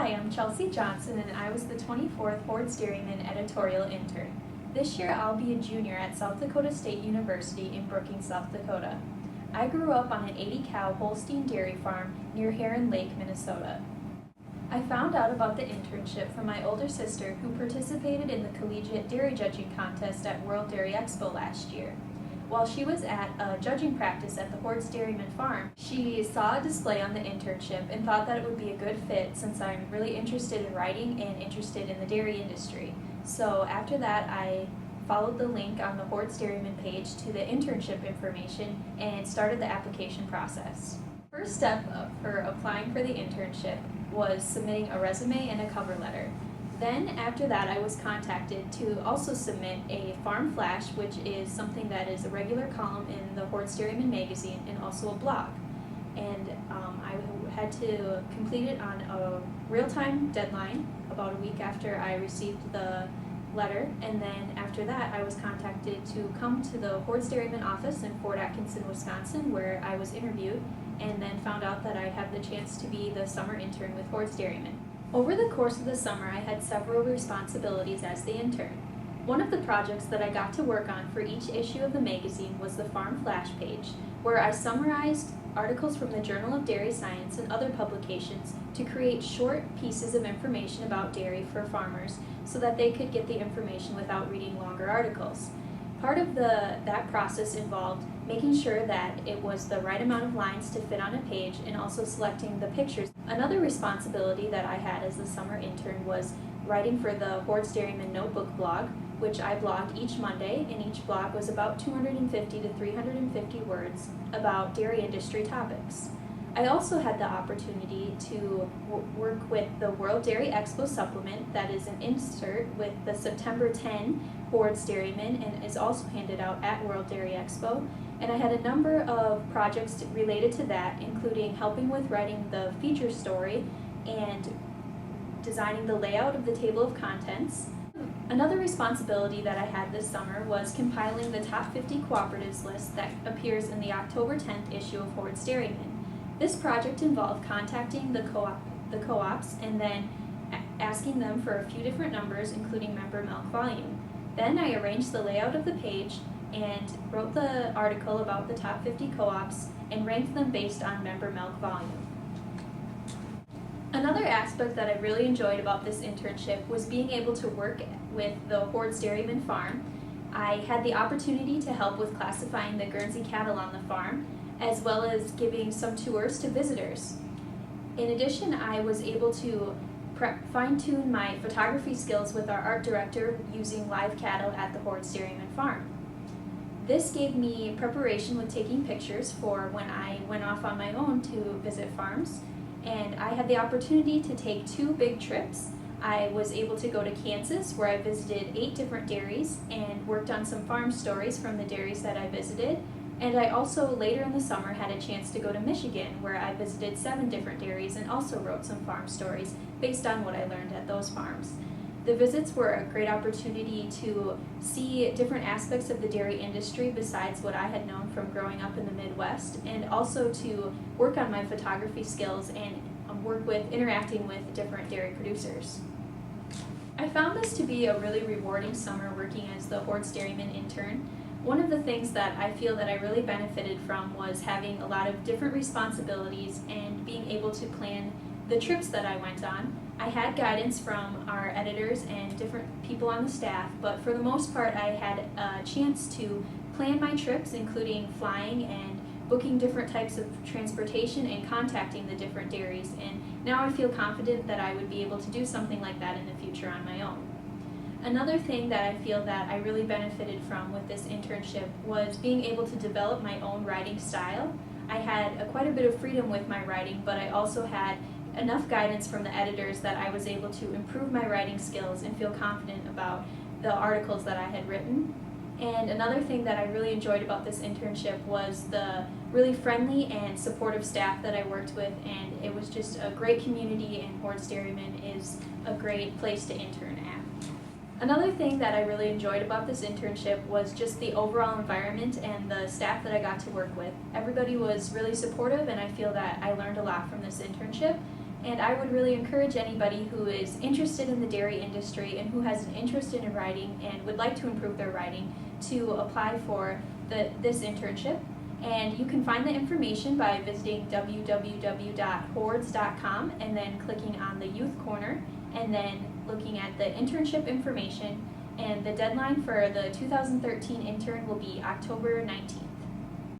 Hi, I'm Chelsey Johnson and I was the 24th Hoard Dairyman Editorial Intern. This year I'll be a junior at South Dakota State University in Brookings, South Dakota. I grew up on an 80-cow Holstein dairy farm near Heron Lake, Minnesota. I found out about the internship from my older sister who participated in the collegiate dairy judging contest at World Dairy Expo last year. While she was at a judging practice at the Hoard Dairyman farm, she saw a display on the internship and thought that it would be a good fit since I'm really interested in writing and interested in the dairy industry. So after that, I followed the link on the Hoard Dairyman page to the internship information and started the application process. First step for applying for the internship was submitting a resume and a cover letter. Then after that, I was contacted to also submit a farm flash, which is something that is a regular column in the Hoard Dairyman magazine and also a blog. And I had to complete it on a real-time deadline about a week after I received the letter. And then after that, I was contacted to come to the Hoard Dairyman office in Fort Atkinson, Wisconsin, where I was interviewed, and then found out that I had the chance to be the summer intern with Hoard Dairyman. Over the course of the summer, I had several responsibilities as the intern. One of the projects that I got to work on for each issue of the magazine was the Farm Flash page, where I summarized articles from the Journal of Dairy Science and other publications to create short pieces of information about dairy for farmers so that they could get the information without reading longer articles. Part of that process involved making sure that it was the right amount of lines to fit on a page and also selecting the pictures. Another responsibility that I had as the summer intern was writing for the Hoard Dairyman Notebook blog, which I blogged each Monday, and each blog was about 250 to 350 words about dairy industry topics. I also had the opportunity to work with the World Dairy Expo Supplement that is an insert with the September 10 Hoard Dairyman and is also handed out at World Dairy Expo. And I had a number of projects related to that, including helping with writing the feature story and designing the layout of the table of contents. Another responsibility that I had this summer was compiling the top 50 cooperatives list that appears in the October 10th issue of Hoard Dairyman. This project involved contacting the co-ops and then asking them for a few different numbers, including member milk volume. Then I arranged the layout of the page and wrote the article about the top 50 co-ops and ranked them based on member milk volume. Another aspect that I really enjoyed about this internship was being able to work with the Hoard Dairyman farm. I had the opportunity to help with classifying the Guernsey cattle on the farm, as well as giving some tours to visitors. In addition, I was able to fine-tune my photography skills with our art director using live cattle at the Hoard Dairyman farm. This gave me preparation with taking pictures for when I went off on my own to visit farms, and I had the opportunity to take 2 big trips. I was able to go to Kansas, where I visited 8 different dairies and worked on some farm stories from the dairies that I visited. And I also, later in the summer, had a chance to go to Michigan, where I visited 7 different dairies and also wrote some farm stories based on what I learned at those farms. The visits were a great opportunity to see different aspects of the dairy industry besides what I had known from growing up in the Midwest, and also to work on my photography skills and work with interacting with different dairy producers. I found this to be a really rewarding summer working as the Hoard Dairyman intern. One of the things that I feel that I really benefited from was having a lot of different responsibilities and being able to plan the trips that I went on. I had guidance from our editors and different people on the staff, but for the most part I had a chance to plan my trips, including flying and booking different types of transportation and contacting the different dairies, and now I feel confident that I would be able to do something like that in the future on my own. Another thing that I feel that I really benefited from with this internship was being able to develop my own writing style. I had quite a bit of freedom with my writing, but I also had enough guidance from the editors that I was able to improve my writing skills and feel confident about the articles that I had written. And another thing that I really enjoyed about this internship was the really friendly and supportive staff that I worked with, and it was just a great community, and Hoard Dairyman is a great place to intern at. Another thing that I really enjoyed about this internship was just the overall environment and the staff that I got to work with. Everybody was really supportive, and I feel that I learned a lot from this internship. And I would really encourage anybody who is interested in the dairy industry and who has an interest in writing and would like to improve their writing to apply for this internship. And you can find the information by visiting www.hoards.com and then clicking on the Youth Corner and then looking at the internship information. And the deadline for the 2013 intern will be October 19th.